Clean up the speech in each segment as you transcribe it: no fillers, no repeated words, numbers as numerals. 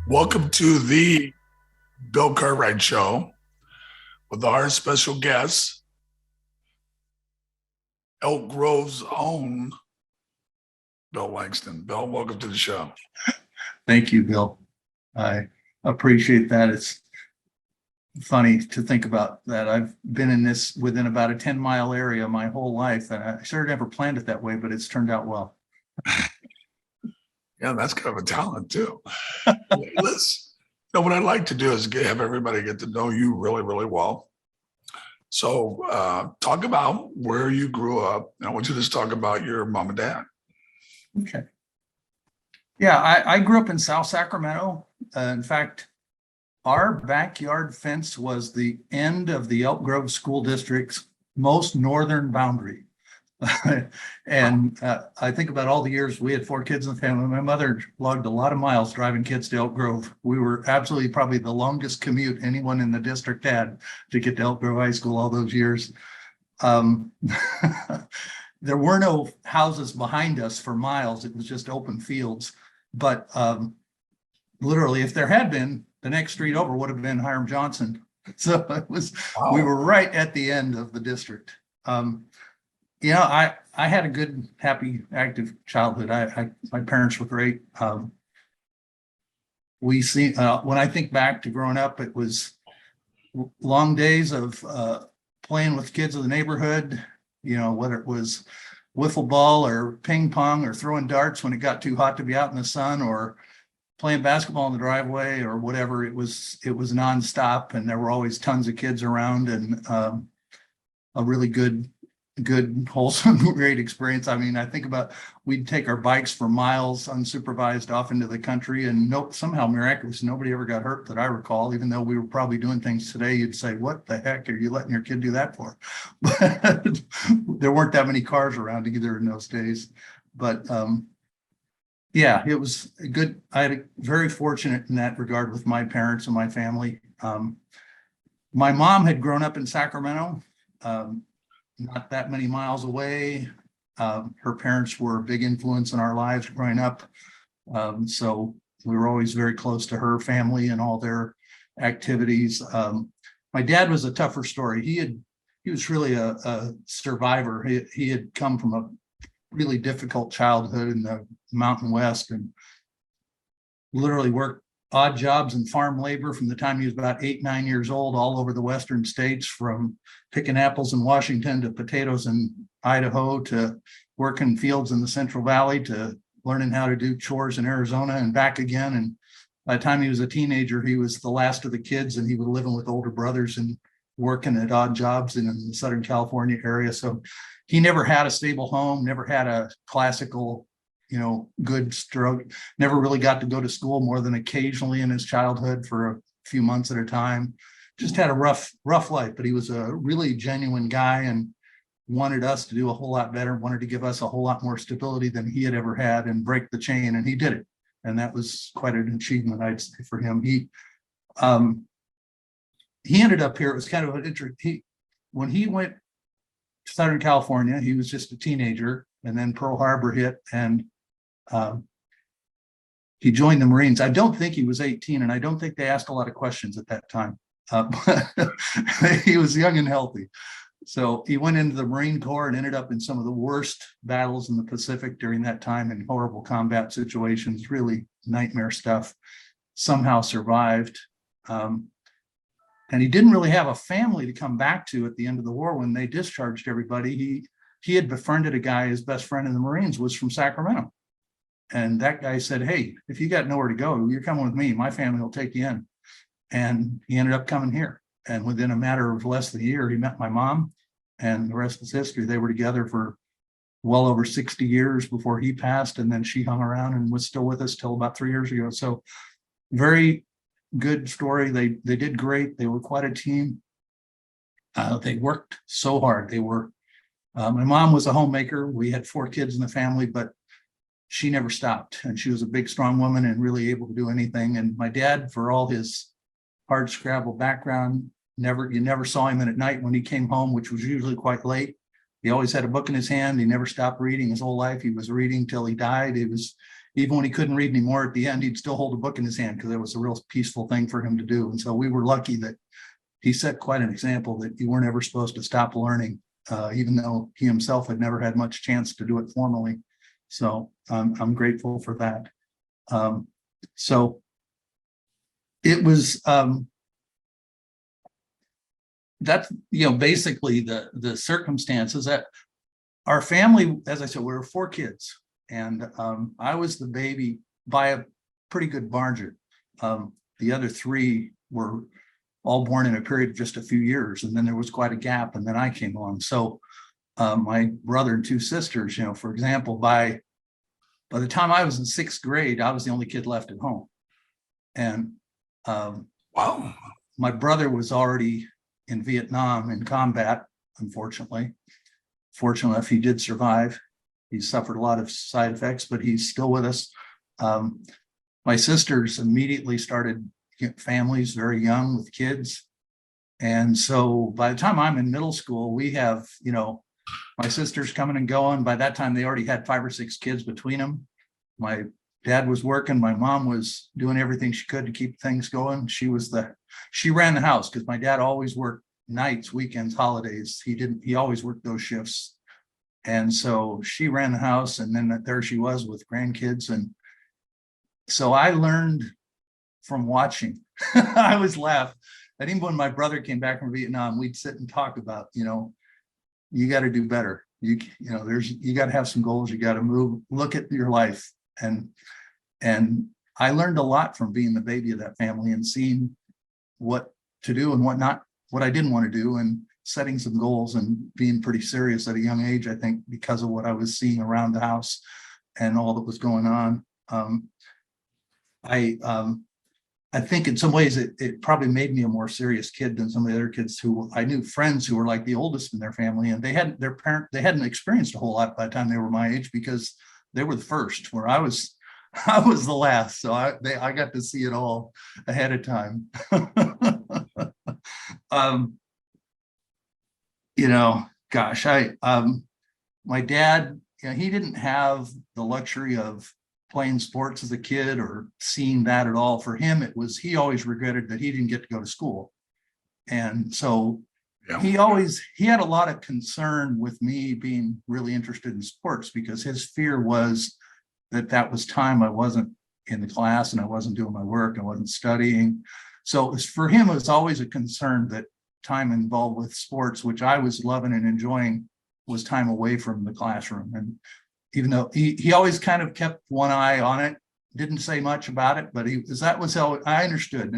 Welcome to the Bill Cartwright Show with our special guest, Elk Grove's own Bill Langston. Bill, welcome to the show. Thank you, Bill. I appreciate that. It's funny to think about that. I've been in this within about a 10-mile area my whole life, and I sure never planned it that way, but it's turned out well. Yeah, that's kind of a talent too. What I'd like to do is have everybody get to know you really, really well. So talk about where you grew up. I want you to just talk about your mom and dad. Okay. Yeah, I grew up in South Sacramento. In fact, our backyard fence was the end of the Elk Grove School District's most northern boundary. And I think about all the years we had 4 kids in the family. My mother logged a lot of miles driving kids to Elk Grove. We were absolutely probably the longest commute anyone in the district had to get to Elk Grove High School all those years. There were no houses behind us for miles. It was just open fields. But literally, if there had been, the next street over would have been Hiram Johnson. So it was, wow. We were right at the end of the district. I had a good, happy, active childhood. My parents were great. When I think back to growing up, it was long days of playing with kids of the neighborhood, whether it was wiffle ball or ping pong or throwing darts when it got too hot to be out in the sun, or playing basketball in the driveway or whatever. It was nonstop, and there were always tons of kids around, and a really good, wholesome, great experience. I mean, I think about, we'd take our bikes for miles unsupervised off into the country, and somehow miraculously nobody ever got hurt that I recall, even though we were probably doing things today you'd say, what the heck are you letting your kid do that for? But there weren't that many cars around either in those days. But yeah, it was good. I had very fortunate in that regard with my parents and my family. My mom had grown up in Sacramento, not that many miles away. Her parents were a big influence in our lives growing up. So we were always very close to her family and all their activities. My dad was a tougher story. He was really a survivor. He had come from a really difficult childhood in the Mountain West, and literally worked odd jobs in farm labor from the time he was about 8, 9 years old, all over the western states, from picking apples in Washington to potatoes in Idaho, to working fields in the Central Valley, to learning how to do chores in Arizona and back again. And by the time he was a teenager, he was the last of the kids, and he was living with older brothers and working at odd jobs in the Southern California area. So he never had a stable home, never had a classical, good stroke, never really got to go to school more than occasionally in his childhood for a few months at a time. Just had a rough life, but he was a really genuine guy and wanted us to do a whole lot better, wanted to give us a whole lot more stability than he had ever had and break the chain. And he did it. And that was quite an achievement, I'd say, for him. He ended up here. It was kind of an interesting, when he went to Southern California, he was just a teenager, and then Pearl Harbor hit, and he joined the Marines. I don't think he was 18, and I don't think they asked a lot of questions at that time. He was young and healthy. So he went into the Marine Corps and ended up in some of the worst battles in the Pacific during that time, in horrible combat situations, really nightmare stuff. Somehow survived. And he didn't really have a family to come back to at the end of the war. When they discharged everybody, he had befriended a guy, his best friend in the Marines was from Sacramento. And that guy said, hey, if you got nowhere to go, you're coming with me. My family will take you in. And he ended up coming here. And within a matter of less than a year, he met my mom, and the rest is history. They were together for well over 60 years before he passed. And then she hung around and was still with us till about 3 years ago. So very good story. They did great. They were quite a team. They worked so hard. My mom was a homemaker. We had 4 kids in the family, but she never stopped. And she was a big, strong woman and really able to do anything. And my dad, for all his hard scrabble background, you never saw him in at night when he came home, which was usually quite late. He always had a book in his hand. He never stopped reading his whole life. He was reading till he died. even when he couldn't read anymore, at the end, he'd still hold a book in his hand because it was a real peaceful thing for him to do. And so we were lucky that he set quite an example that you weren't ever supposed to stop learning, even though he himself had never had much chance to do it formally. So I'm grateful for that. So it was, that's, basically the circumstances that our family, as I said, we were 4 kids, and I was the baby by a pretty good margin. The other 3 were all born in a period of just a few years, and then there was quite a gap, and then I came along. So my brother and 2 sisters, for example, by the time I was in 6th grade, I was the only kid left at home. And Wow. my brother was already in Vietnam in combat, unfortunately. Fortunately enough, he did survive. He suffered a lot of side effects, but he's still with us. My sisters immediately started families very young with kids. And so by the time I'm in middle school, we have, my sisters coming and going. By that time, they already had 5 or 6 kids between them. My dad was working. My mom was doing everything she could to keep things going. She ran the house because my dad always worked nights, weekends, holidays. He always worked those shifts. And so she ran the house, and then there she was with grandkids. And so I learned from watching. I always laugh. And even when my brother came back from Vietnam, we'd sit and talk about, you got to do better. You got to have some goals. You got to move, look at your life. And I learned a lot from being the baby of that family and seeing what to do and what I didn't want to do, and setting some goals and being pretty serious at a young age, I think, because of what I was seeing around the house and all that was going on. I think in some ways it probably made me a more serious kid than some of the other kids who I knew, friends who were like the oldest in their family, and they hadn't experienced a whole lot by the time they were my age, because they were the first, where I was the last. So I got to see it all ahead of time. Gosh, my dad, he didn't have the luxury of playing sports as a kid or seeing that at all. For him, he always regretted that he didn't get to go to school. And so he had a lot of concern with me being really interested in sports, because his fear was that was time I wasn't in the class and I wasn't doing my work, I wasn't studying. So for him, it was always a concern that time involved with sports, which I was loving and enjoying, was time away from the classroom. And even though he always kind of kept one eye on it, didn't say much about it, but that was how I understood.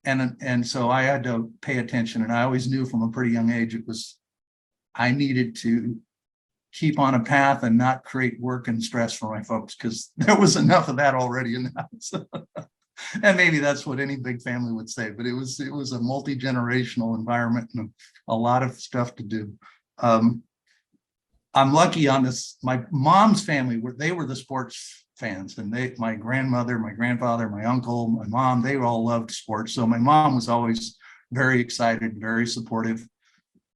And so I had to pay attention. And I always knew from a pretty young age, I needed to keep on a path and not create work and stress for my folks, because there was enough of that already in the house. And maybe that's what any big family would say, but it was a multi-generational environment and a lot of stuff to do. I'm lucky on this. My mom's family, they were the sports fans, and my grandmother, my grandfather, my uncle, my mom, they all loved sports. So my mom was always very excited, very supportive.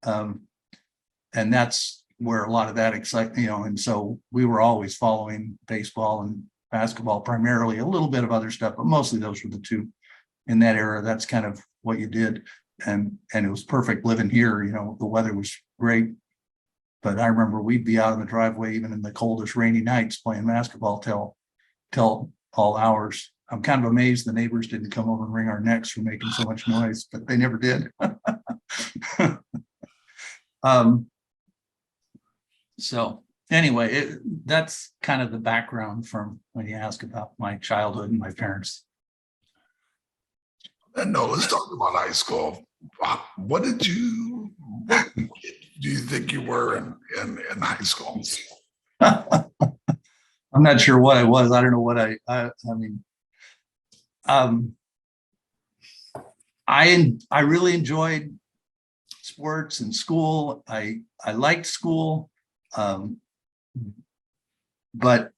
And that's where a lot of that excitement, and so we were always following baseball and basketball primarily, a little bit of other stuff, but mostly those were the 2 in that era. That's kind of what you did. And it was perfect living here. The weather was great. But I remember we'd be out in the driveway, even in the coldest rainy nights, playing basketball till all hours. I'm kind of amazed the neighbors didn't come over and wring our necks for making so much noise, but they never did. So anyway, that's kind of the background from when you ask about my childhood and my parents. And no, let's talk about high school. What do you think you were in high school? I'm not sure what I was. I don't know what I mean. I really enjoyed sports and school. I liked school. But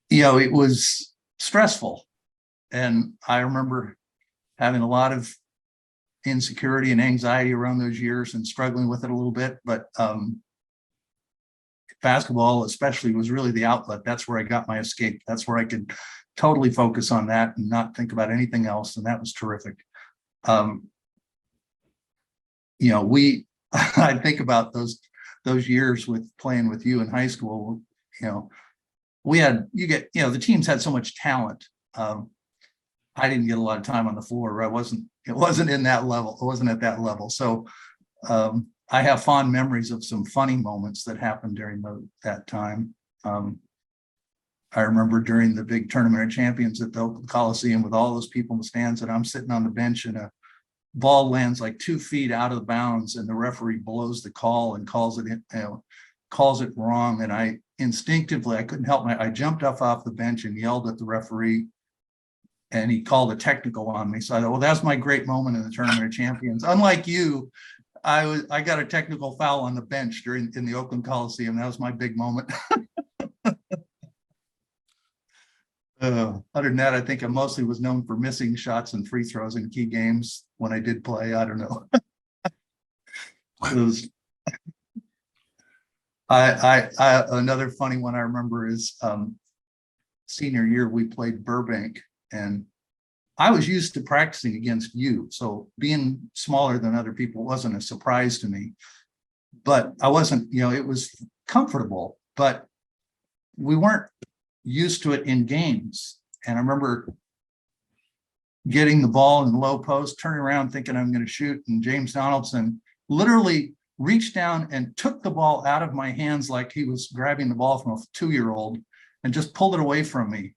it was stressful. And I remember having a lot of insecurity and anxiety around those years and struggling with it a little bit. But basketball especially was really the outlet. That's where I got my escape. That's where I could totally focus on that and not think about anything else. And that was terrific. I think about those years with playing with you in high school. The teams had so much talent. I didn't get a lot of time on the floor. It wasn't in that level. It wasn't at that level. So I have fond memories of some funny moments that happened during that time. I remember during the big tournament of champions at the Oakland Coliseum with all those people in the stands, and I'm sitting on the bench and a ball lands like 2 feet out of bounds, and the referee blows the call and calls it wrong. And I instinctively, I couldn't help I jumped off the bench and yelled at the referee, and he called a technical on me. So I thought, well, that's my great moment in the tournament of champions. Unlike you, I got a technical foul on the bench in the Oakland Coliseum. That was my big moment. Other than that, I think I mostly was known for missing shots and free throws in key games when I did play. I don't know. Another funny one I remember is senior year, we played Burbank, and I was used to practicing against you. So being smaller than other people wasn't a surprise to me, but I wasn't, it was comfortable, but we weren't used to it in games. And I remember getting the ball in the low post, turning around thinking I'm going to shoot, and James Donaldson literally reached down and took the ball out of my hands like he was grabbing the ball from a 2-year-old and just pulled it away from me.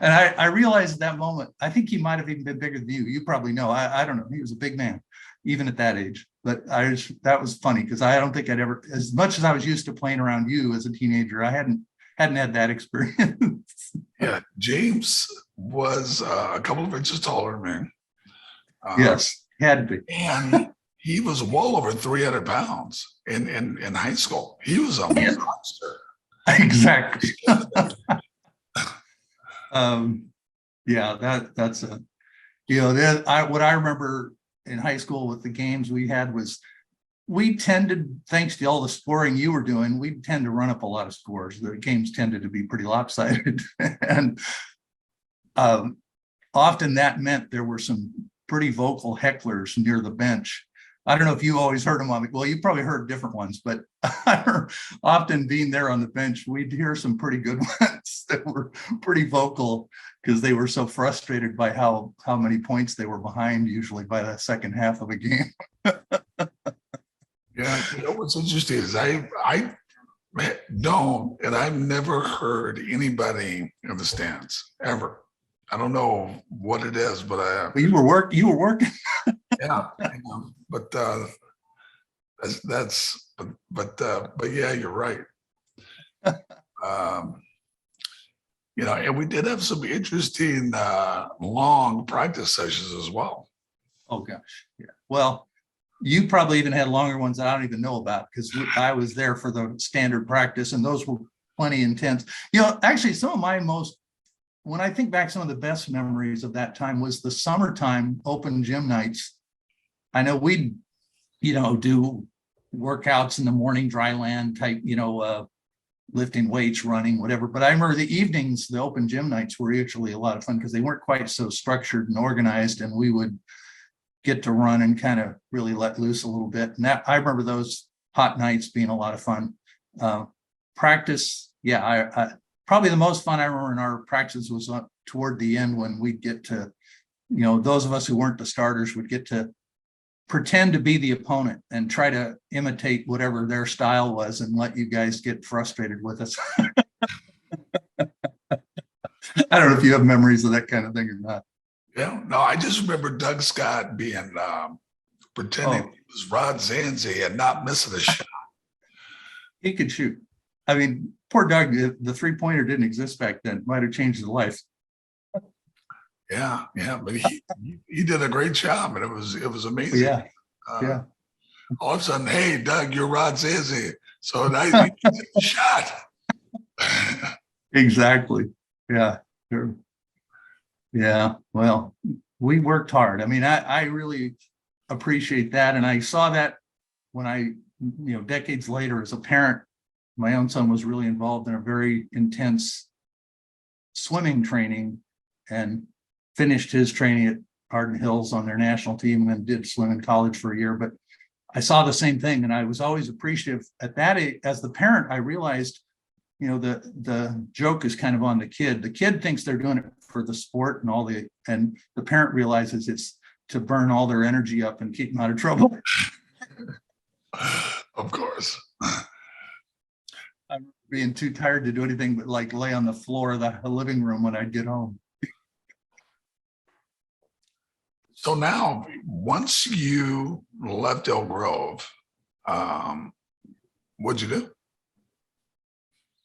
And I realized at that moment, I think he might have even been bigger than you. You probably know. I don't know. He was a big man, even at that age. But that was funny because I don't think I'd ever, as much as I was used to playing around you as a teenager, I hadn't had that experience. Yeah, James was a couple of inches taller than me. Yes, had to be. And he was well over 300 pounds in high school. He was a monster. Exactly. That's what I remember in high school with the games we had was we tended, thanks to all the scoring you were doing, we tend to run up a lot of scores. The games tended to be pretty lopsided. And often that meant there were some pretty vocal hecklers near the bench. I don't know if you always heard them well, you probably heard different ones, but often being there on the bench, we'd hear some pretty good ones that were pretty vocal because they were so frustrated by how many points they were behind, usually by the second half of a game. Yeah, what's interesting is I don't, and I've never heard anybody in the stands ever. I don't know what it is, but you were working. Yeah, but but yeah, you're right. And we did have some interesting long practice sessions as well. Oh gosh, yeah. Well, you probably even had longer ones that I don't even know about because I was there for the standard practice, and those were plenty intense. Actually, when I think back, some of the best memories of that time was the summertime open gym nights. I know we'd, do workouts in the morning, dry land type, lifting weights, running, whatever. But I remember the evenings, the open gym nights were actually a lot of fun because they weren't quite so structured and organized, and we would get to run and kind of really let loose a little bit. And I remember those hot nights being a lot of fun. Practice, yeah, I probably the most fun I remember in our practice was toward the end when we'd get to, those of us who weren't the starters would get to pretend to be the opponent and try to imitate whatever their style was and let you guys get frustrated with us. I don't know if you have memories of that kind of thing or not. Yeah, no, I just remember Doug Scott being pretending he was Rod Zanzi and not missing a shot. He could shoot. I mean, poor Doug, the three-pointer didn't exist back then. Might have changed his life. Yeah, but he did a great job, and it was amazing. Yeah, yeah. All of a sudden, hey, Doug, you're Rod Zanzi, so now you take a shot. Exactly. Yeah, sure. Yeah, well, we worked hard. I mean, I really appreciate that. And I saw that when I decades later, as a parent, my own son was really involved in a very intense swimming training and finished his training at Arden Hills on their national team and did swim in college for a year. But I saw the same thing, and I was always appreciative at that age. As the parent, I realized, the joke is kind of on the kid. The kid thinks they're doing it for the sport and the parent realizes it's to burn all their energy up and keep them out of trouble. Of course. I'm being too tired to do anything but like lay on the floor of the living room when I'd get home. So now, once you left Elk Grove, what'd you do?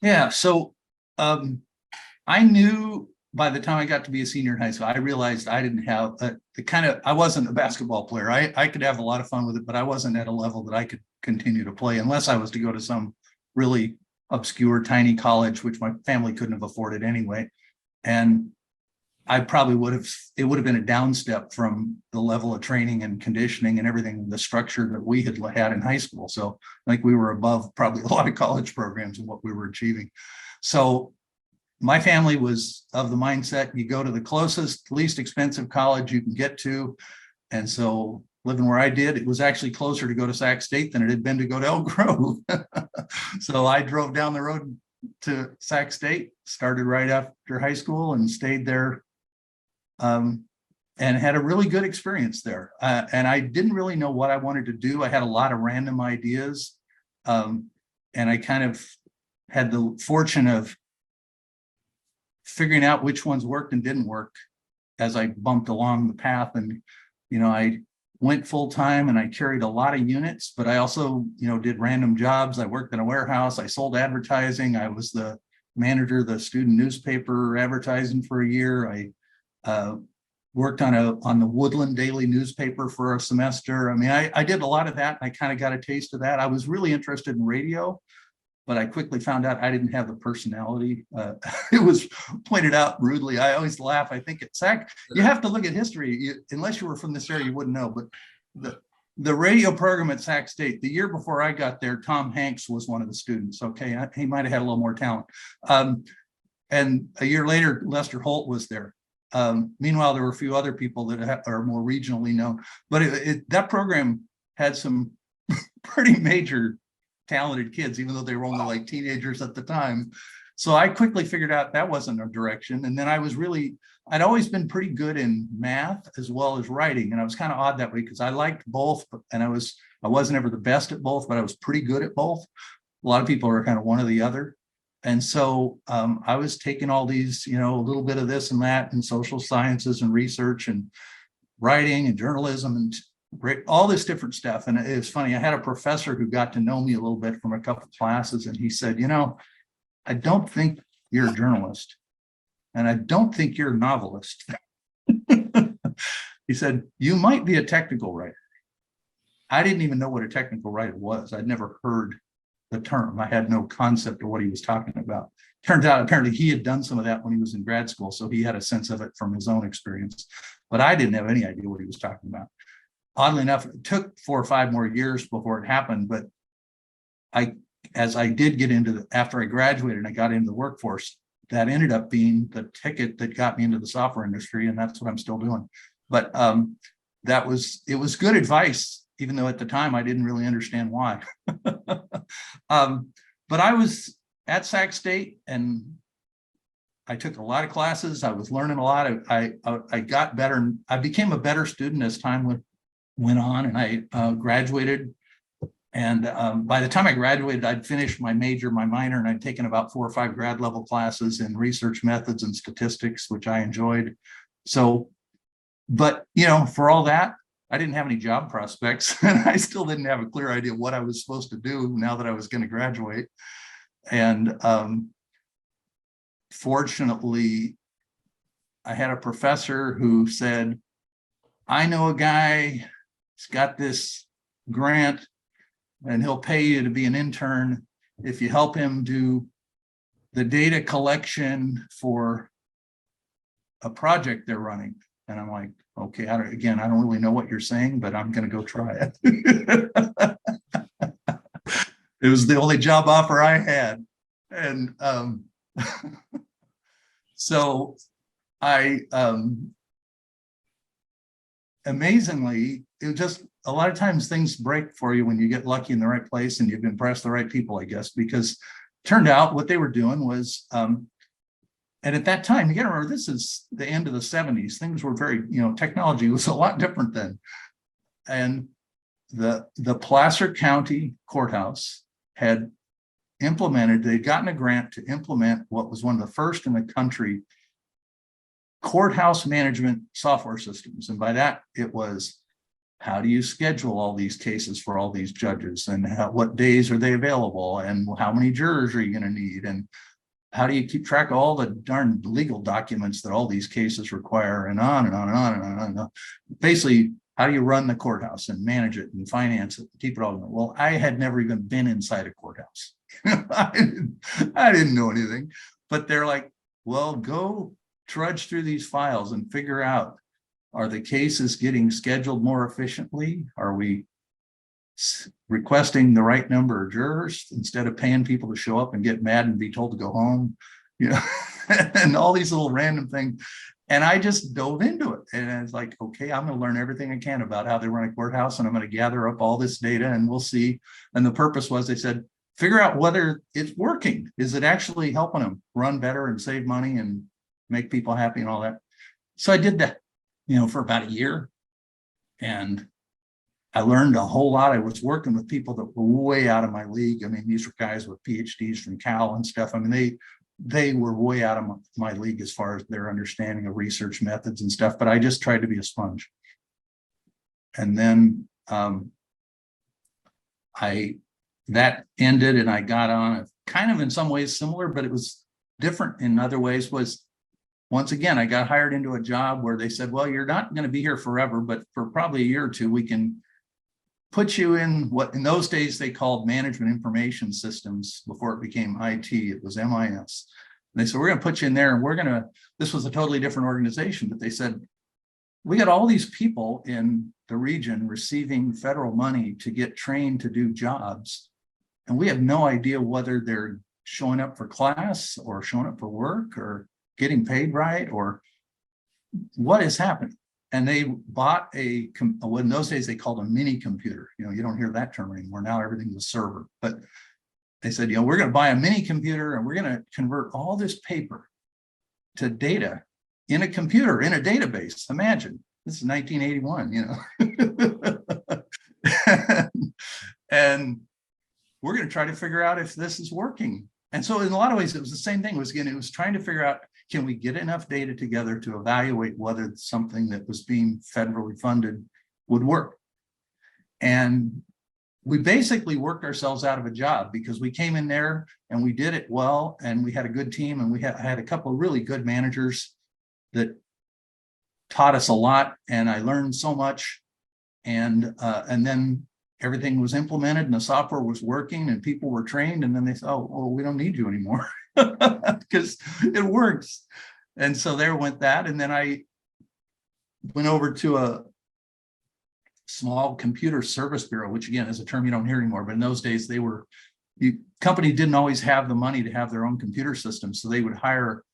Yeah, so I knew by the time I got to be a senior in high school, I realized I didn't have I wasn't a basketball player. I could have a lot of fun with it, but I wasn't at a level that I could continue to play unless I was to go to some really obscure, tiny college, which my family couldn't have afforded anyway. And I probably it would have been a down step from the level of training and conditioning and everything, the structure that we had in high school. So I think we were above probably a lot of college programs and what we were achieving. So my family was of the mindset, you go to the closest, least expensive college you can get to. And so living where I did, it was actually closer to go to Sac State than it had been to go to Elk Grove. So I drove down the road to Sac State, started right after high school and stayed there. And had a really good experience there. And I didn't really know what I wanted to do. I had a lot of random ideas. And I kind of had the fortune of figuring out which ones worked and didn't work as I bumped along the path. And, I went full time and I carried a lot of units, but I also, did random jobs. I worked in a warehouse. I sold advertising. I was the manager of the student newspaper advertising for a year. I worked on the Woodland Daily newspaper for a semester. I mean, I did a lot of that. I kind of got a taste of that. I was really interested in radio, but I quickly found out I didn't have the personality. It was pointed out rudely. I always laugh. I think at SAC, you have to look at history. Unless you were from this area, you wouldn't know. But the radio program at Sac State, the year before I got there, Tom Hanks was one of the students. Okay, he might have had a little more talent. And a year later, Lester Holt was there. Meanwhile, there were a few other people that are more regionally known, but that program had some pretty major talented kids, even though they were only like teenagers at the time. So I quickly figured out that wasn't a direction. And then I'd always been pretty good in math as well as writing. And I was kind of odd that way because I liked both, and I wasn't ever the best at both, but I was pretty good at both. A lot of people are kind of one or the other. And so I was taking all these, a little bit of this and that and social sciences and research and writing and journalism and all this different stuff. And it was funny. I had a professor who got to know me a little bit from a couple of classes. And he said, I don't think you're a journalist. And I don't think you're a novelist. He said, you might be a technical writer. I didn't even know what a technical writer was. I'd never heard the term. I had no concept of what he was talking about. Turns out apparently he had done some of that when he was in grad school, so he had a sense of it from his own experience, but I didn't have any idea what he was talking about. Oddly enough, it took 4 or 5 more years before it happened, but as I did get after I graduated and I got into the workforce, that ended up being the ticket that got me into the software industry, and that's what I'm still doing. But it was good advice, even though at the time I didn't really understand why. But I was at Sac State and I took a lot of classes. I was learning a lot. I got better. I became a better student as time went on, and I graduated. And by the time I graduated, I'd finished my major, my minor, and I'd taken about 4 or 5 grad level classes in research methods and statistics, which I enjoyed. So, but for all that, I didn't have any job prospects, and I still didn't have a clear idea what I was supposed to do now that I was going to graduate. And fortunately, I had a professor who said, I know a guy who's got this grant and he'll pay you to be an intern if you help him do the data collection for a project they're running. And I'm like, okay, I don't really know what you're saying, but I'm going to go try it. It was the only job offer I had. And so I amazingly, it just a lot of times things break for you when you get lucky in the right place and you've impressed the right people, I guess, because turned out what they were doing was and at that time, you got to remember, this is the end of the 70s. Things were very, technology was a lot different then. And the Placer County Courthouse had implemented, they'd gotten a grant to implement what was one of the first in the country courthouse management software systems. And by that, it was, how do you schedule all these cases for all these judges, and what days are they available, and how many jurors are you going to need, and how do you keep track of all the darn legal documents that all these cases require, and on and on and on and on and on. Basically, how do you run the courthouse and manage it and finance it, and keep it all going? Well, I had never even been inside a courthouse. I didn't know anything, but they're like, well, go trudge through these files and figure out, are the cases getting scheduled more efficiently? Are we requesting the right number of jurors instead of paying people to show up and get mad and be told to go home, and all these little random things. And I just dove into it, and I was like, okay, I'm going to learn everything I can about how they run a courthouse, and I'm going to gather up all this data, and we'll see. And the purpose was, they said, figure out whether it's working. Is it actually helping them run better and save money and make people happy and all that? So I did that, for about a year, and I learned a whole lot. I was working with people that were way out of my league. I mean, these were guys with PhDs from Cal and stuff. I mean, they were way out of my league as far as their understanding of research methods and stuff, but I just tried to be a sponge. And then that ended, and I got on kind of in some ways similar, but it was different in other ways. Was, once again, I got hired into a job where they said, well, you're not going to be here forever, but for probably a year or two, we can put you in what in those days they called management information systems. Before it became IT, it was MIS. And they said, we're going to put you in there, and this was a totally different organization, but they said, we got all these people in the region receiving federal money to get trained to do jobs, and we have no idea whether they're showing up for class or showing up for work or getting paid right, or what is happening. And they bought in those days they called a mini computer. You don't hear that term anymore. Now everything's a server. But they said, we're going to buy a mini computer, and we're going to convert all this paper to data in a computer, in a database. Imagine, this is 1981, and we're going to try to figure out if this is working. And so in a lot of ways, it was the same thing. It was trying to figure out, can we get enough data together to evaluate whether something that was being federally funded would work? And we basically worked ourselves out of a job, because we came in there and we did it well, and we had a good team, and we had a couple of really good managers that taught us a lot, and I learned so much. And then everything was implemented, and the software was working, and people were trained, and then they said, oh, well, we don't need you anymore because it works. And so there went that. And then I went over to a small computer service bureau, which again is a term you don't hear anymore, but in those days the company didn't always have the money to have their own computer system. So they would hire,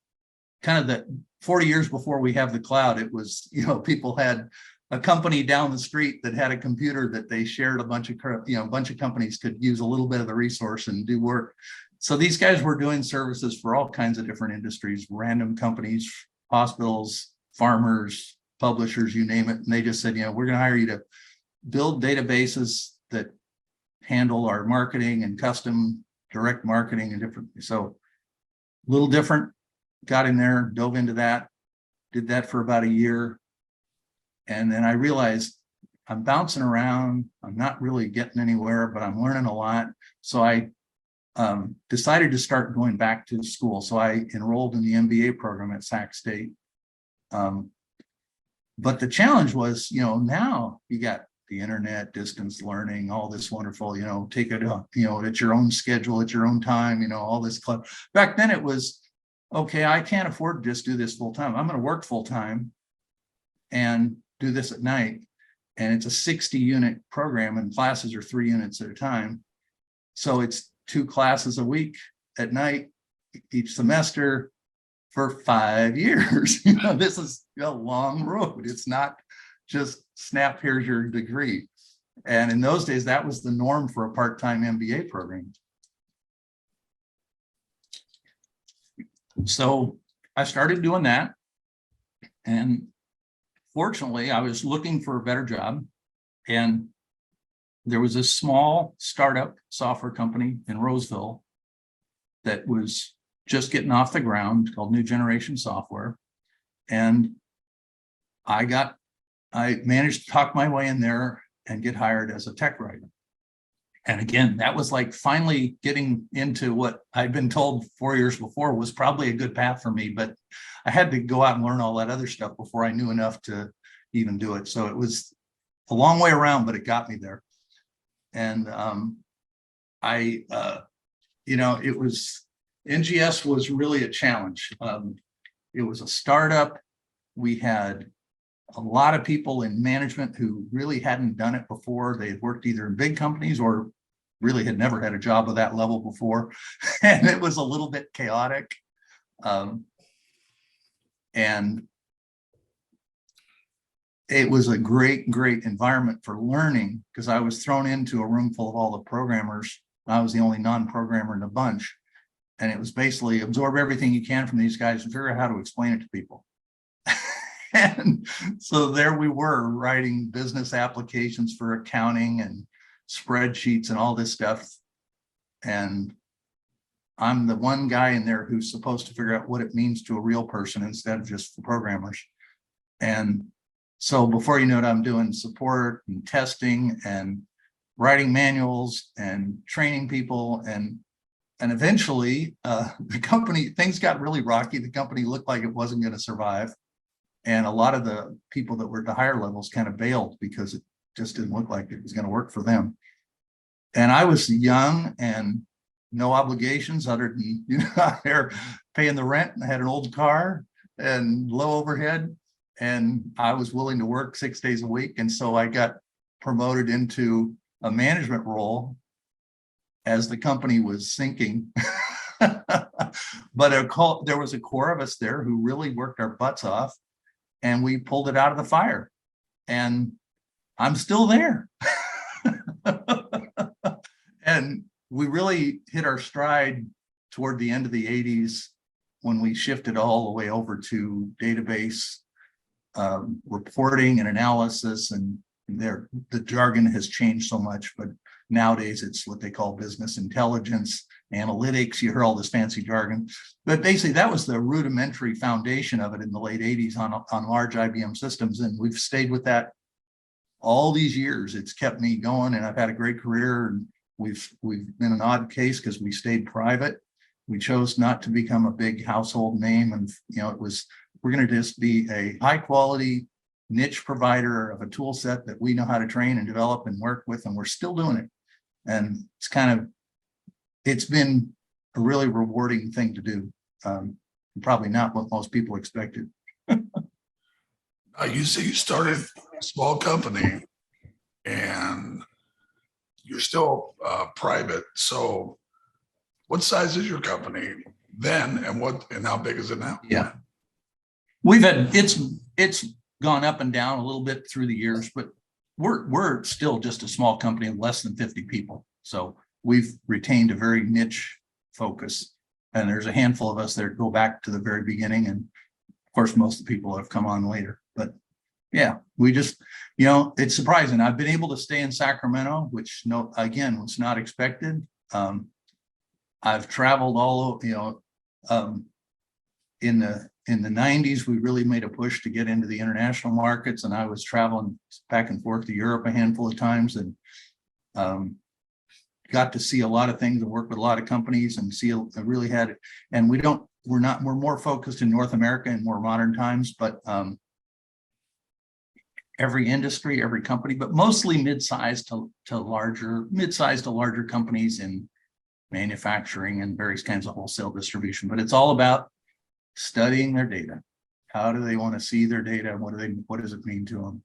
kind of the 40 years before we have the cloud, it was, people had a company down the street that had a computer that they shared. A bunch of companies could use a little bit of the resource and do work. So these guys were doing services for all kinds of different industries, random companies, hospitals, farmers, publishers, you name it. And they just said, we're going to hire you to build databases that handle our marketing and custom direct marketing and different. So a little different, got in there, dove into that, did that for about a year. And then I realized I'm bouncing around. I'm not really getting anywhere, but I'm learning a lot. So I decided to start going back to school. So I enrolled in the MBA program at Sac State. But the challenge was, now you got the internet, distance learning, all this wonderful, take it, at your own schedule, at your own time, all this club. Back then it was, okay, I can't afford to just do this full time. I'm going to work full time and do this at night. And it's a 60 unit program, and classes are 3 units at a time. So it's 2 classes a week at night each semester for 5 years. This is a long road. It's not just snap, here's your degree. And in those days, that was the norm for a part-time MBA program. So I started doing that. And fortunately, I was looking for a better job. And there was a small startup software company in Roseville that was just getting off the ground called New Generation Software. And I managed to talk my way in there and get hired as a tech writer. And again, that was like finally getting into what I'd been told 4 years before was probably a good path for me, but I had to go out and learn all that other stuff before I knew enough to even do it. So it was a long way around, but it got me there. And it was, NGS was really a challenge. It was a startup. We had a lot of people in management who really hadn't done it before. They had worked either in big companies or really had never had a job of that level before. And it was a little bit chaotic. And it was a great, great environment for learning because I was thrown into a room full of all the programmers. I was the only non-programmer in the bunch. And it was basically absorb everything you can from these guys and figure out how to explain it to people. And so there we were writing business applications for accounting and spreadsheets and all this stuff. And I'm the one guy in there who's supposed to figure out what it means to a real person instead of just for programmers. And so before you know it, I'm doing support and testing and writing manuals and training people. And eventually the company, things got really rocky. The company looked like it wasn't going to survive. And a lot of the people that were at the higher levels kind of bailed because it just didn't look like it was going to work for them. And I was young and no obligations other than, out there paying the rent. And I had an old car and low overhead. And I was willing to work 6 days a week. And so I got promoted into a management role as the company was sinking. But there was a core of us there who really worked our butts off. And we pulled it out of the fire. And I'm still there. And we really hit our stride toward the end of the 80s when we shifted all the way over to database reporting and analysis. And the jargon has changed so much, but nowadays it's what they call business intelligence, analytics. You hear all this fancy jargon, but basically that was the rudimentary foundation of it in the late 80s on large IBM systems. And we've stayed with that all these years. It's kept me going and I've had a great career. And we've been an odd case because we stayed private. We chose not to become a big household name. And, we're going to just be a high quality niche provider of a tool set that we know how to train and develop and work with. And we're still doing it. And it's been a really rewarding thing to do. Probably not what most people expected. You say you started a small company and you're still private. So what size is your company then and how big is it now? Yeah. It's gone up and down a little bit through the years, but we're still just a small company of less than 50 people. So we've retained a very niche focus. And there's a handful of us that go back to the very beginning. And of course, most of the people have come on later. But yeah, we just, it's surprising. I've been able to stay in Sacramento, which was not expected. I've traveled all over, in the 90s, we really made a push to get into the international markets. And I was traveling back and forth to Europe a handful of times and got to see a lot of things and work with a lot of companies and really had it. And we're more focused in North America in more modern times, but every industry, every company, but mostly mid-sized to larger companies in manufacturing and various kinds of wholesale distribution. But it's all about studying their data. How do they want to see their data? What does it mean to them?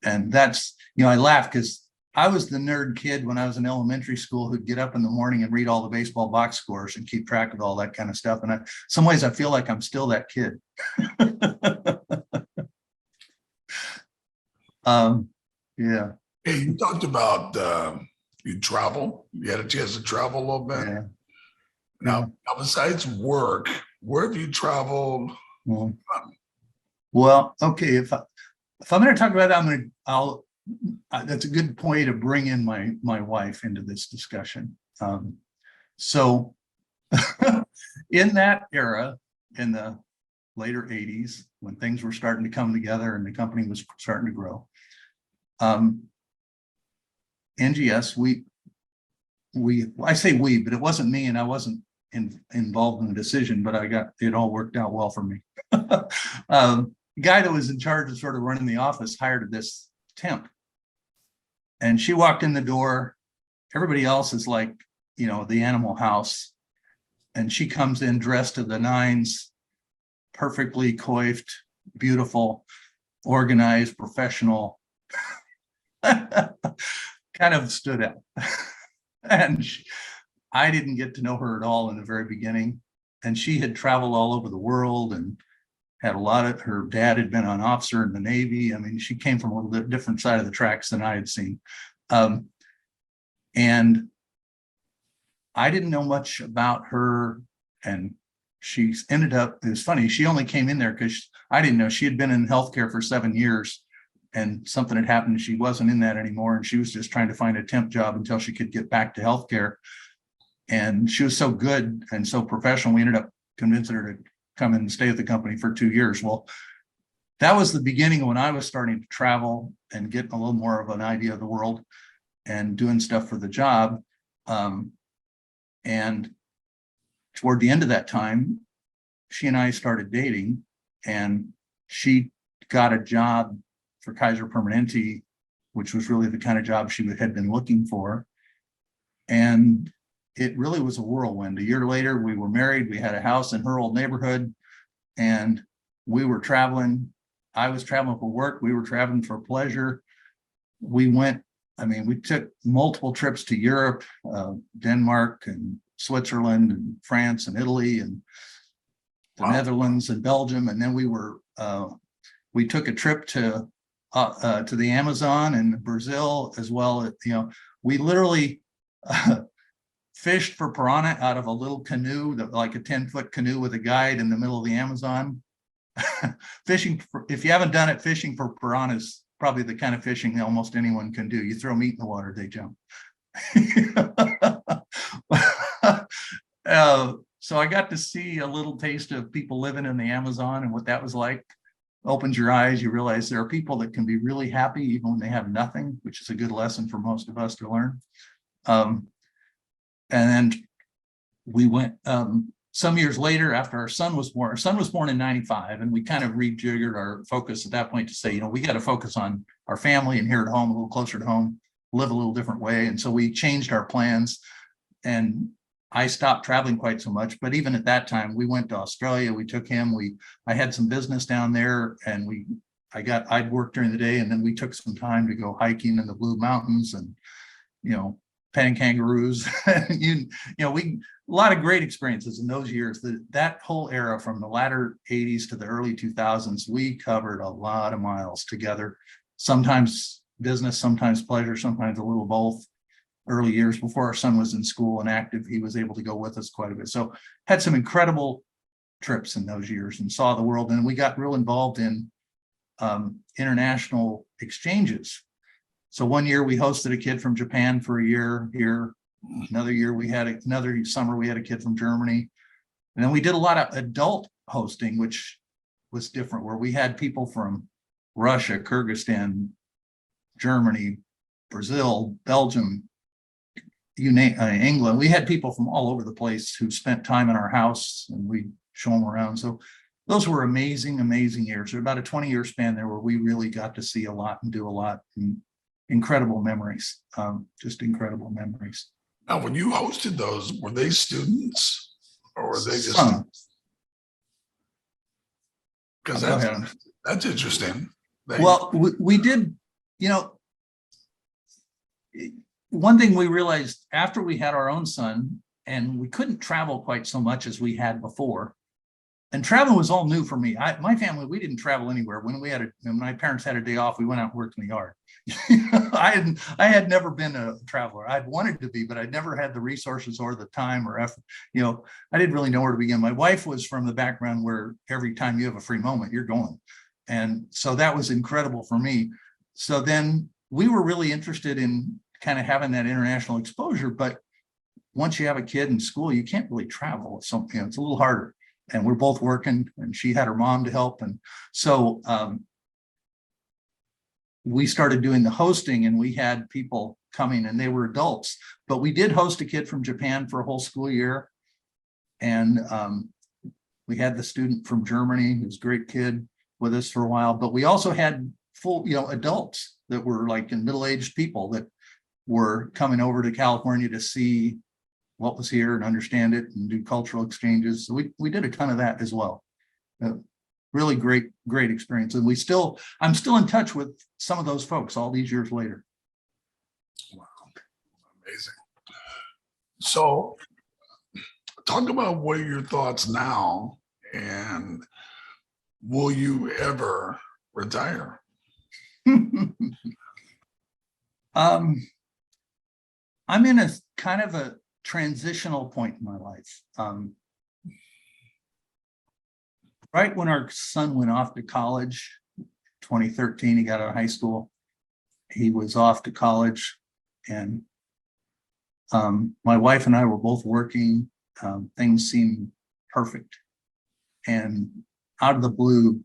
And that's, I laugh because I was the nerd kid when I was in elementary school who'd get up in the morning and read all the baseball box scores and keep track of all that kind of stuff. And some ways I feel like I'm still that kid. Yeah. Hey, you talked about you travel. You had a chance to travel a little bit. Yeah. Now, besides work, where have you traveled? Well, okay. If I'm going to talk about it, that's a good point to bring in my wife into this discussion. So in that era, in the later 80s, when things were starting to come together and the company was starting to grow, NGS, I say we, but it wasn't me, and I wasn't involved in the decision, but it all worked out well for me. The guy that was in charge of sort of running the office hired this temp, and she walked in the door. Everybody else is like, the Animal House, and she comes in dressed to the nines, perfectly coiffed, beautiful, organized, professional. Kind of stood out. And I didn't get to know her at all in the very beginning. And she had traveled all over the world and had her dad had been an officer in the Navy. I mean, she came from a little bit different side of the tracks than I had seen. And I didn't know much about her. And she ended up, it was funny, she only came in there because I didn't know she had been in healthcare for 7 years. And something had happened. She wasn't in that anymore. And she was just trying to find a temp job until she could get back to healthcare. And she was so good and so professional. We ended up convincing her to come in and stay at the company for 2 years. Well, that was the beginning of when I was starting to travel and get a little more of an idea of the world and doing stuff for the job. And toward the end of that time, she and I started dating, and she got a job for Kaiser Permanente, which was really the kind of job she had been looking for. And it really was a whirlwind. A year later, we were married. We had a house in her old neighborhood, and we were traveling. I was traveling for work. We were traveling for pleasure. We took multiple trips to Europe, Denmark and Switzerland and France and Italy and the Netherlands and Belgium. And then we took a trip to the Amazon and Brazil as well. We literally fished for piranha out of a little canoe, like a 10-foot canoe with a guide in the middle of the Amazon. If you haven't done it, fishing for piranhas, probably the kind of fishing almost anyone can do. You throw meat in the water, they jump. So I got to see a little taste of people living in the Amazon and what that was like. Opens your eyes. You realize there are people that can be really happy even when they have nothing, which is a good lesson for most of us to learn. And then we went some years later after our son was born. Our son was born in 95, and we kind of rejiggered our focus at that point to say, we got to focus on our family and here at home, a little closer to home, live a little different way. And so we changed our plans, and I stopped traveling quite so much. But even at that time, we went to Australia. We took him. I had some business down there, and I'd work during the day, and then we took some time to go hiking in the Blue Mountains and, petting kangaroos. A lot of great experiences in those years. That whole era from the latter 80s to the early 2000s, we covered a lot of miles together. Sometimes business, sometimes pleasure, sometimes a little both. Early years before our son was in school and active, he was able to go with us quite a bit. So had some incredible trips in those years and saw the world. And we got real involved in international exchanges. So one year we hosted a kid from Japan for a year here. Another year another summer we had a kid from Germany. And then we did a lot of adult hosting, which was different, where we had people from Russia, Kyrgyzstan, Germany, Brazil, Belgium, England. We had people from all over the place who spent time in our house, and we show them around. So those were amazing, amazing years. There about a 20-year span there where we really got to see a lot and do a lot. And incredible memories, just incredible memories. Now, when you hosted those, were they students or were they just? Because that's interesting. Well, we did, one thing we realized after we had our own son, and we couldn't travel quite so much as we had before. And travel was all new for me. My family, we didn't travel anywhere. When my parents had a day off, we went out and worked in the yard. I had never been a traveler. I'd wanted to be, but I'd never had the resources or the time or effort. I didn't really know where to begin. My wife was from the background where every time you have a free moment, you're going. And so that was incredible for me. So then we were really interested in kind of having that international exposure. But once you have a kid in school, you can't really travel. It's something, it's a little harder. And we're both working, and she had her mom to help. And so we started doing the hosting, and we had people coming, and they were adults. But we did host a kid from Japan for a whole school year. And we had the student from Germany, who's a great kid, with us for a while. But we also had full, adults that were like in middle-aged people that were coming over to California to see what was here and understand it and do cultural exchanges. So we did a ton of that as well. Really great experience. And I'm still in touch with some of those folks all these years later. Wow, amazing. So talk about what are your thoughts now, and will you ever retire? I'm in a kind of a transitional point in my life. Right when our son went off to college, 2013, he got out of high school. He was off to college, and my wife and I were both working. Things seemed perfect. And out of the blue,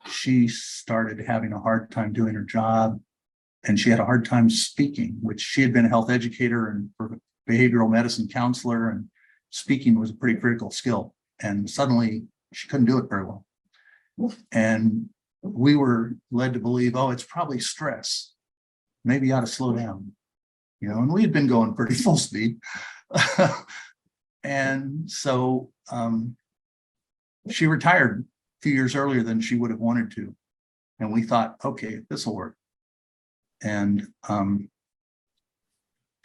she started having a hard time doing her job, and she had a hard time speaking, which she had been a health educator and behavioral medicine counselor, and speaking was a pretty critical skill. And suddenly she couldn't do it very well. And we were led to believe, oh, it's probably stress. Maybe you ought to slow down. And we had been going pretty full speed. And so she retired a few years earlier than she would have wanted to. And we thought, okay, this will work. And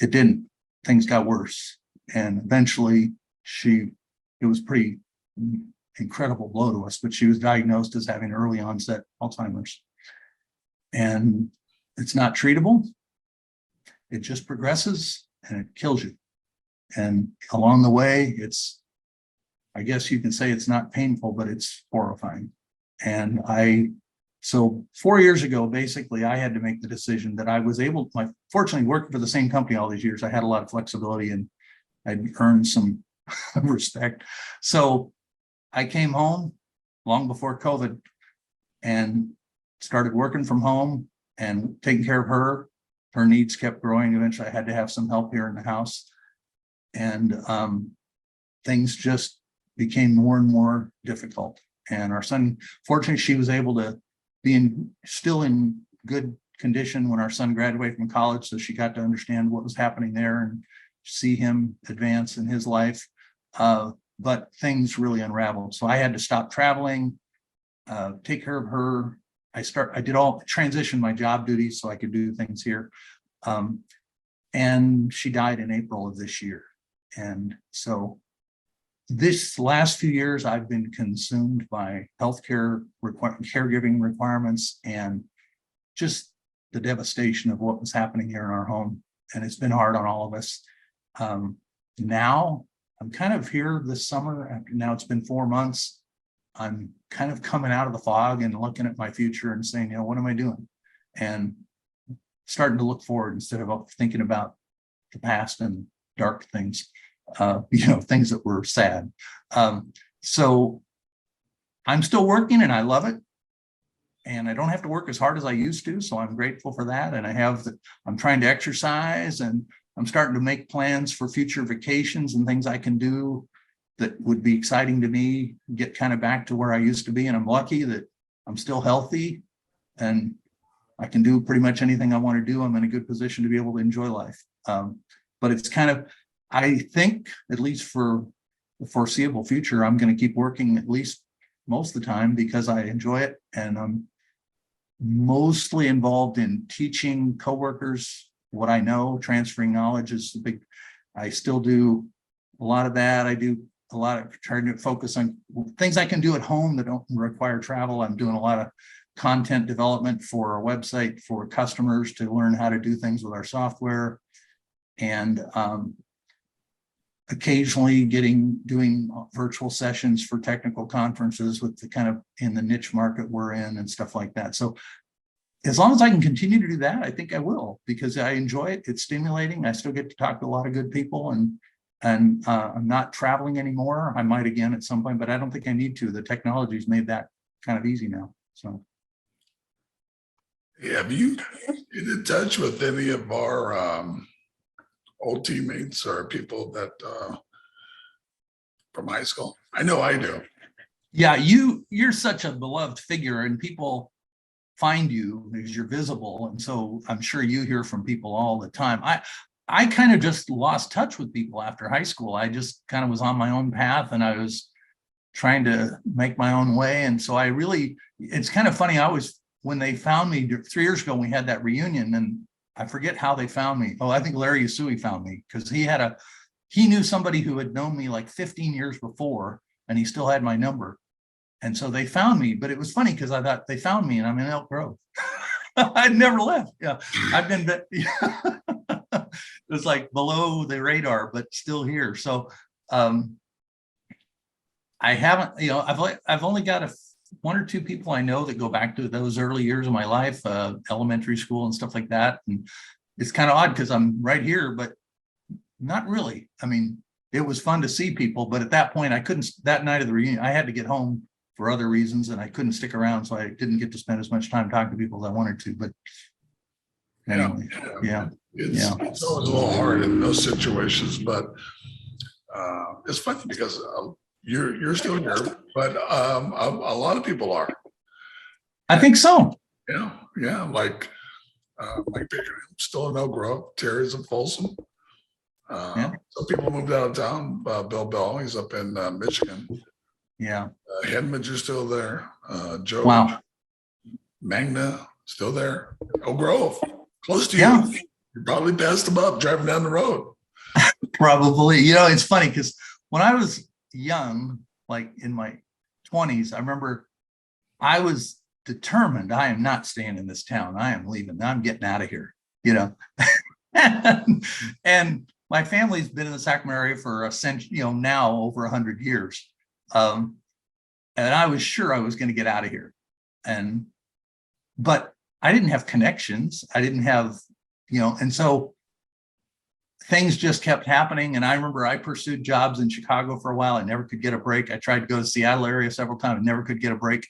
it didn't. Things got worse. And eventually it was pretty incredible blow to us, but she was diagnosed as having early onset Alzheimer's. And it's not treatable. It just progresses and it kills you. And along the way, I guess you can say it's not painful, but it's horrifying. And so 4 years ago, basically, I had to make the decision that I was fortunately working for the same company all these years. I had a lot of flexibility and I'd earned some respect. So I came home long before COVID and started working from home and taking care of her. Her needs kept growing. Eventually, I had to have some help here in the house. And things just became more and more difficult. And our son, fortunately, she was able to be still in good condition when our son graduated from college. So she got to understand what was happening there and see him advance in his life. But things really unraveled. So I had to stop traveling, take care of her. I did all transition my job duties so I could do things here. And she died in April of this year. And so this last few years, I've been consumed by healthcare caregiving requirements and just the devastation of what was happening here in our home. And it's been hard on all of us. Now I'm kind of here this summer. Now it's been 4 months. I'm kind of coming out of the fog and looking at my future and saying, what am I doing? And starting to look forward instead of thinking about the past and dark things. Things that were sad. So I'm still working and I love it. And I don't have to work as hard as I used to. So I'm grateful for that. And I'm trying to exercise, and I'm starting to make plans for future vacations and things I can do that would be exciting to me, get kind of back to where I used to be. And I'm lucky that I'm still healthy and I can do pretty much anything I want to do. I'm in a good position to be able to enjoy life. But it's kind of, I think, at least for the foreseeable future, I'm going to keep working at least most of the time because I enjoy it. And I'm mostly involved in teaching coworkers what I know. Transferring knowledge is the big, I still do a lot of that. I do a lot of trying to focus on things I can do at home that don't require travel. I'm doing a lot of content development for our website for customers to learn how to do things with our software. And occasionally doing virtual sessions for technical conferences with the kind of in the niche market we're in and stuff like that. So as long as I can continue to do that, I think I will, because I enjoy it. It's stimulating. I still get to talk to a lot of good people, and I'm not traveling anymore. I might again at some point, but I don't think I need to. The technology's made that kind of easy now. So. Yeah, have you been in touch with any of our old teammates or people that from high school? I know I do. Yeah, you're such a beloved figure, and people find you because you're visible, and so I'm sure you hear from people all the time. I kind of just lost touch with people after high school. I just kind of was on my own path, and I was trying to make my own way. And so it's kind of funny. When they found me 3 years ago, we had that reunion, and I forget how they found me. Oh, I think Larry Yasui found me because he knew somebody who had known me like 15 years before, and he still had my number. And so they found me, but it was funny because I thought they found me and I'm in Elk Grove. I'd never left. Yeah, I've been, it was like below the radar, but still here. So I haven't, I've only got one or two people I know that go back to those early years of my life, elementary school and stuff like that. And it's kind of odd because I'm right here, but not really. I mean, it was fun to see people, but at that point that night of the reunion, I had to get home for other reasons, and I couldn't stick around, so I didn't get to spend as much time talking to people as I wanted to. But anyway, yeah. It's always a little hard in those situations, but it's funny because you're still here, but a lot of people are. I think so. Yeah, like Mike Baker, still in Elk Grove. Terry's in Folsom. Some people moved out of town. Bill Bell, he's up in Michigan. Yeah. Hedmage is still there. Joe. Wow. Magna still there. Elk Grove, close to Yeah. you. You probably passed them up driving down the road. Probably. It's funny because when I was young, like in my 20s, I remember I was determined, I am not staying in this town. I am leaving. I'm getting out of here, and my family's been in the Sacramento area for a century, now over 100 years. And I was sure I was going to get out of here. But I didn't have connections. I didn't have, and so things just kept happening. And I remember I pursued jobs in Chicago for a while. I never could get a break. I tried to go to the Seattle area several times, never could get a break.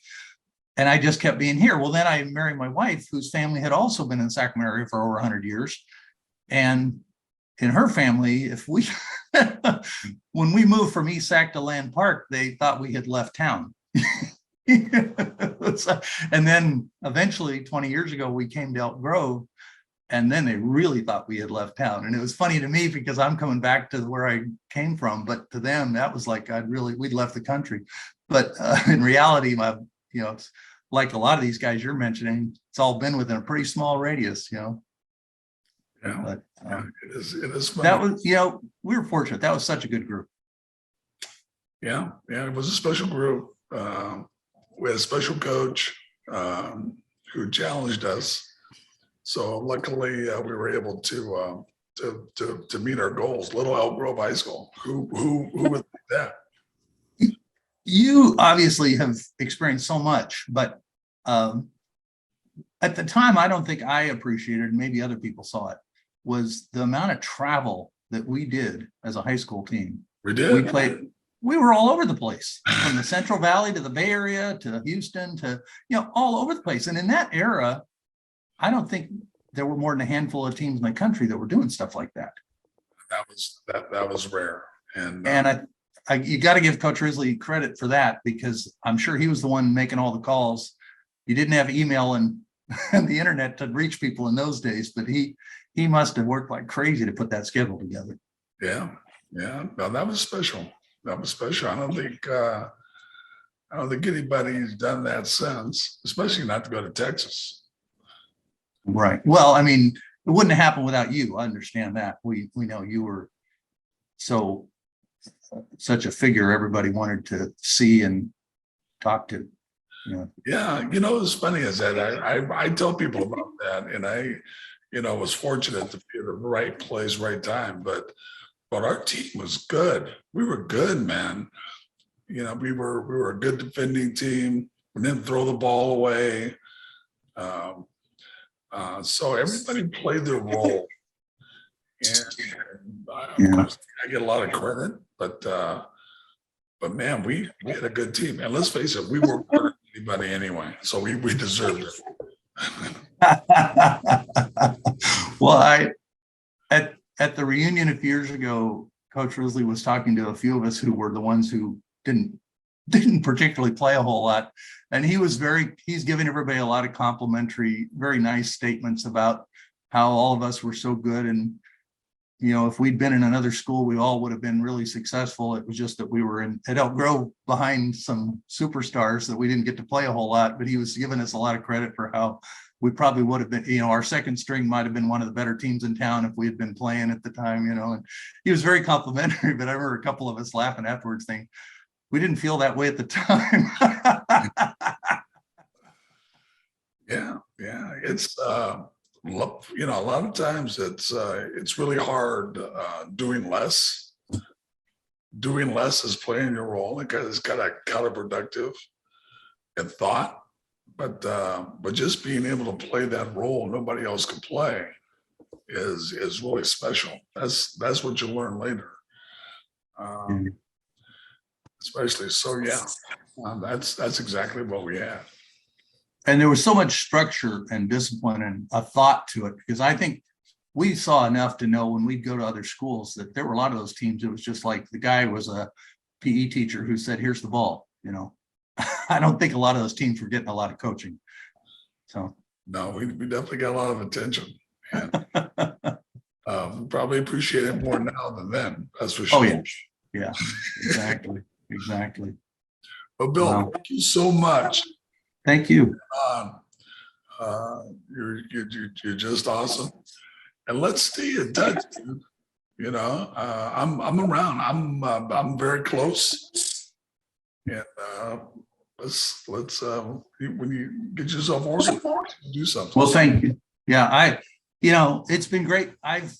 And I just kept being here. Well, then I married my wife, whose family had also been in the Sacramento area for over 100 years. And in her family, when we moved from East Sac to Land Park, they thought we had left town. And then eventually 20 years ago, we came to Elk Grove, and then they really thought we had left town. And it was funny to me because I'm coming back to where I came from, but to them, that was like, we'd left the country. But in reality, it's like a lot of these guys you're mentioning, it's all been within a pretty small radius, Yeah, but it is funny. that was, we were fortunate. That was such a good group. Yeah, it was a special group. We had a special coach who challenged us. So luckily, we were able to meet our goals. Little Elk Grove High School. Who would think that? You obviously have experienced so much, but at the time, I don't think I appreciated, maybe other people saw it, was the amount of travel that we did as a high school team. We did. We were all over the place, from the Central Valley to the Bay Area to Houston to, all over the place. And in that era, I don't think there were more than a handful of teams in the country that were doing stuff like that. That was rare. And you got to give Coach Risley credit for that, because I'm sure he was the one making all the calls. You didn't have email and the internet to reach people in those days, but he must have worked like crazy to put that schedule together. Yeah. No, that was special. That was special. I don't think anybody's done that since, especially not to go to Texas. Right. Well, I mean, it wouldn't have happened without you. I understand that. We know you were such a figure everybody wanted to see and talk to. Yeah, as funny as that, I tell people about that, and I, was fortunate to be at the right place, right time, but our team was good. We were good, man. We were a good defending team. We didn't throw the ball away. So everybody played their role, and I get a lot of credit, but man, we had a good team, and let's face it, we weren't better than anybody anyway, so we deserved it. Well, at the reunion a few years ago, Coach Risley was talking to a few of us who were the ones who didn't particularly play a whole lot, and he's giving everybody a lot of complimentary, very nice statements about how all of us were so good, and if we'd been in another school, we all would have been really successful. It was just that we were at Elk Grove behind some superstars that we didn't get to play a whole lot, but he was giving us a lot of credit for how we probably would have been, our second string might have been one of the better teams in town if we had been playing at the time, and he was very complimentary, but I remember a couple of us laughing afterwards saying, we didn't feel that way at the time. Yeah. It's, a lot of times it's really hard doing less. Doing less is playing your role. It's kind of counterproductive in thought, but just being able to play that role nobody else can play is really special. That's what you learn later. Especially so, yeah. That's exactly what we had. And there was so much structure and discipline and a thought to it, because I think we saw enough to know when we'd go to other schools that there were a lot of those teams. It was just like the guy was a PE teacher who said, here's the ball, I don't think a lot of those teams were getting a lot of coaching. So no, we definitely got a lot of attention. And we probably appreciate it more now than then. That's for sure. Oh yeah, exactly. Well, Bill, thank you so much. Thank you. You're just awesome, and let's stay in touch, dude. I'm around. I'm very close, and let's when you get yourself organized, do something. Well, thank you. Yeah, it's been great. I've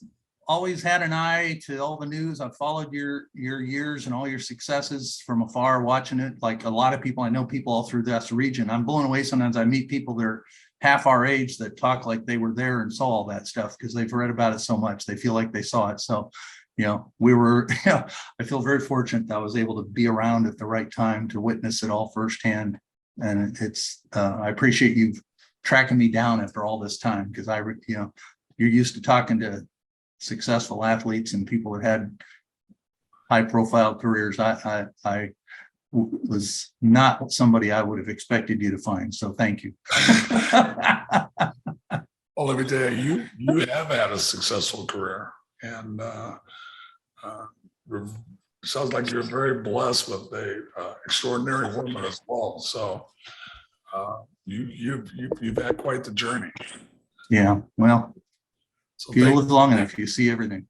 always had an eye to all the news. I've followed your years and all your successes from afar, watching it. Like a lot of people, I know people all through this region. I'm blown away sometimes. I meet people that are half our age that talk like they were there and saw all that stuff because they've read about it so much. They feel like they saw it. So, I feel very fortunate that I was able to be around at the right time to witness it all firsthand. And I appreciate you tracking me down after all this time, because you're used to talking to successful athletes and people that had high profile careers. I was not somebody I would have expected you to find. So thank you. Well, let me tell you, you have had a successful career, and sounds like you're very blessed with a extraordinary woman as well. So you've had quite the journey. Yeah, well, So if you live long enough, you see everything.